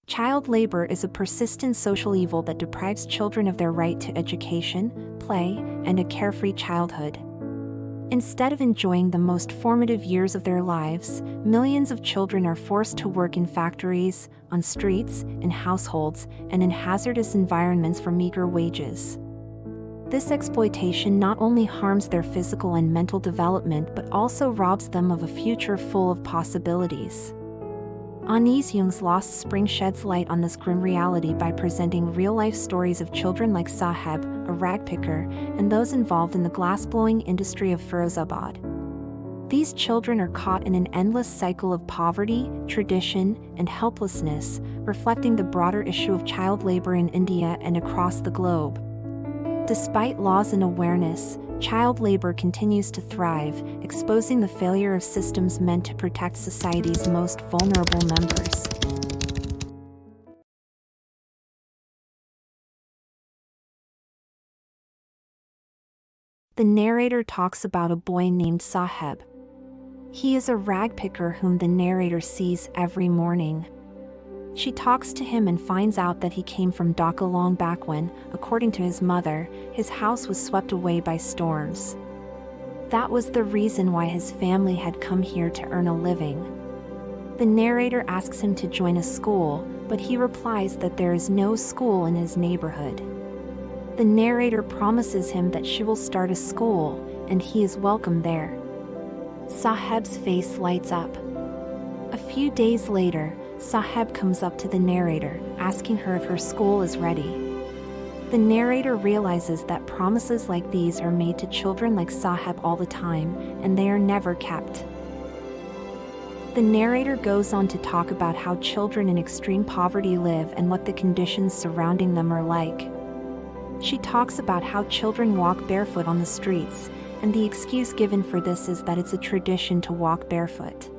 Child labor is a persistent social evil that deprives children of their right to education, play, and a carefree childhood. Instead of enjoying the most formative years of their lives, millions of children are forced to work in factories, on streets, in households, and in hazardous environments for meager wages. This exploitation not only harms their physical and mental development but also robs them of a future full of possibilities. Anis Young's Lost Spring sheds light on this grim reality by presenting real-life stories of children like Saheb, a ragpicker, and those involved in the glass-blowing industry of Firozabad. These children are caught in an endless cycle of poverty, tradition, and helplessness, reflecting the broader issue of child labor in India and across the globe. Despite laws and awareness, child labor continues to thrive, exposing the failure of systems meant to protect society's most vulnerable members. The narrator talks about a boy named Saheb. He is a ragpicker whom the narrator sees every morning. She talks to him and finds out that he came from Dhaka long back when, according to his mother, his house was swept away by storms. That was the reason why his family had come here to earn a living. The narrator asks him to join a school, but he replies that there is no school in his neighborhood. The narrator promises him that she will start a school, and he is welcome there. Saheb's face lights up. A few days later, Saheb comes up to the narrator, asking her if her school is ready. The narrator realizes that promises like these are made to children like Saheb all the time, and they are never kept. The narrator goes on to talk about how children in extreme poverty live and what the conditions surrounding them are like. She talks about how children walk barefoot on the streets, and the excuse given for this is that it's a tradition to walk barefoot.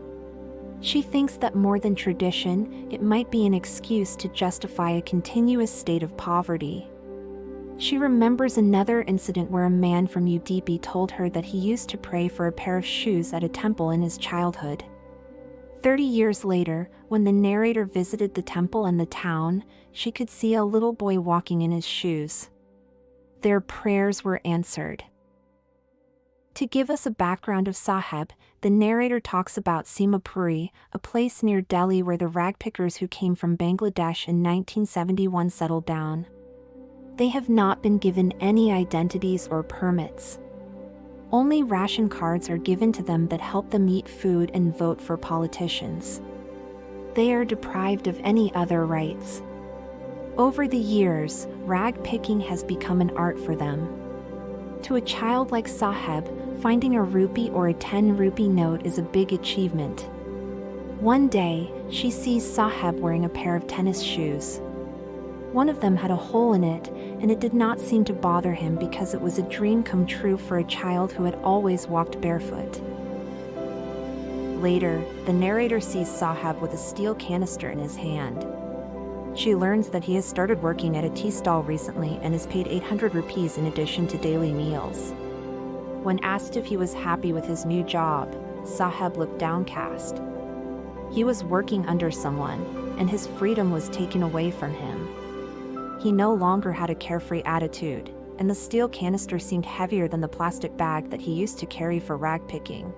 She thinks that more than tradition, it might be an excuse to justify a continuous state of poverty. She remembers another incident where a man from UDP told her that he used to pray for a pair of shoes at a temple in his childhood. 30 years later, when the narrator visited the temple and the town, she could see a little boy walking in his shoes. Their prayers were answered. To give us a background of Saheb, the narrator talks about Simapuri, a place near Delhi where the ragpickers who came from Bangladesh in 1971 settled down. They have not been given any identities or permits. Only ration cards are given to them that help them eat food and vote for politicians. They are deprived of any other rights. Over the years, rag picking has become an art for them. To a child like Saheb, finding a rupee or a 10 rupee note is a big achievement. One day, she sees Saheb wearing a pair of tennis shoes. One of them had a hole in it, and it did not seem to bother him because it was a dream come true for a child who had always walked barefoot. Later, the narrator sees Saheb with a steel canister in his hand. She learns that he has started working at a tea stall recently and is paid 800 rupees in addition to daily meals. When asked if he was happy with his new job, Saheb looked downcast. He was working under someone, and his freedom was taken away from him. He no longer had a carefree attitude, and the steel canister seemed heavier than the plastic bag that he used to carry for rag picking.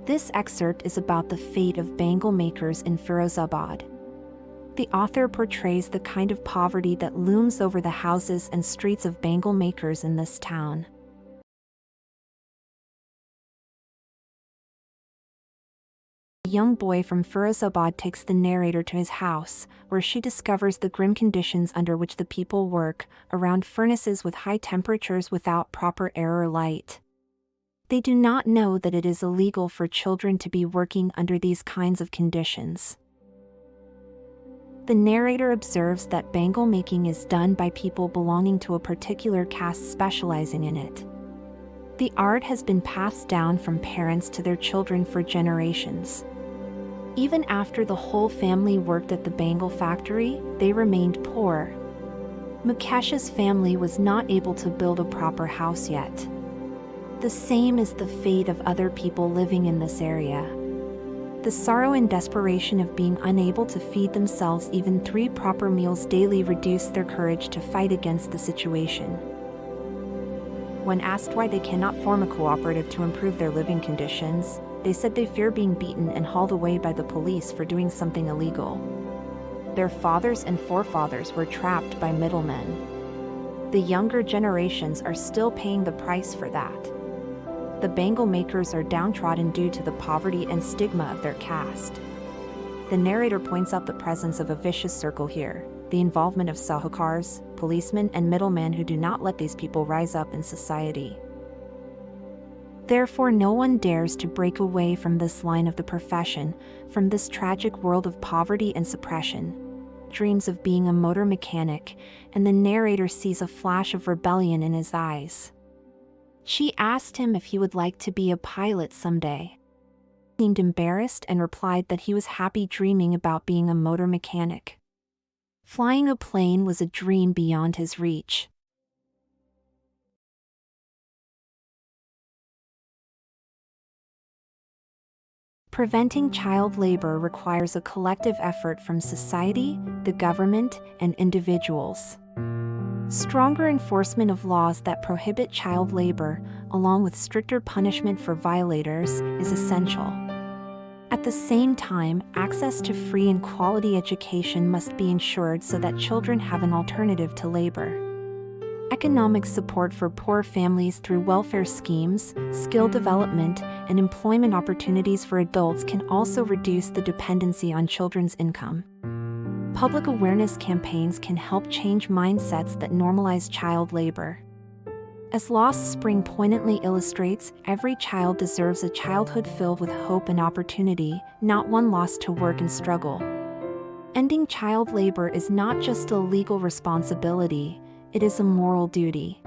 This excerpt is about the fate of bangle makers in Firozabad. The author portrays the kind of poverty that looms over the houses and streets of bangle makers in this town. A young boy from Firozabad takes the narrator to his house, where she discovers the grim conditions under which the people work, around furnaces with high temperatures without proper air or light. They do not know that it is illegal for children to be working under these kinds of conditions. The narrator observes that bangle making is done by people belonging to a particular caste specializing in it. The art has been passed down from parents to their children for generations. Even after the whole family worked at the bangle factory, they remained poor. Mukesh's family was not able to build a proper house yet. The same is the fate of other people living in this area. The sorrow and desperation of being unable to feed themselves even 3 proper meals daily reduce their courage to fight against the situation. When asked why they cannot form a cooperative to improve their living conditions, they said they fear being beaten and hauled away by the police for doing something illegal. Their fathers and forefathers were trapped by middlemen. The younger generations are still paying the price for that. The bangle makers are downtrodden due to the poverty and stigma of their caste. The narrator points out the presence of a vicious circle here, the involvement of sahukars, policemen, and middlemen who do not let these people rise up in society. Therefore, no one dares to break away from this line of the profession, from this tragic world of poverty and suppression. Dreams of being a motor mechanic, and the narrator sees a flash of rebellion in his eyes. She asked him if he would like to be a pilot someday. He seemed embarrassed and replied that he was happy dreaming about being a motor mechanic. Flying a plane was a dream beyond his reach. Preventing child labor requires a collective effort from society, the government, and individuals. Stronger enforcement of laws that prohibit child labor, along with stricter punishment for violators, is essential. At the same time, access to free and quality education must be ensured so that children have an alternative to labor. Economic support for poor families through welfare schemes, skill development, and employment opportunities for adults can also reduce the dependency on children's income. Public awareness campaigns can help change mindsets that normalize child labor. As Lost Spring poignantly illustrates, every child deserves a childhood filled with hope and opportunity, not one lost to work and struggle. Ending child labor is not just a legal responsibility, it is a moral duty.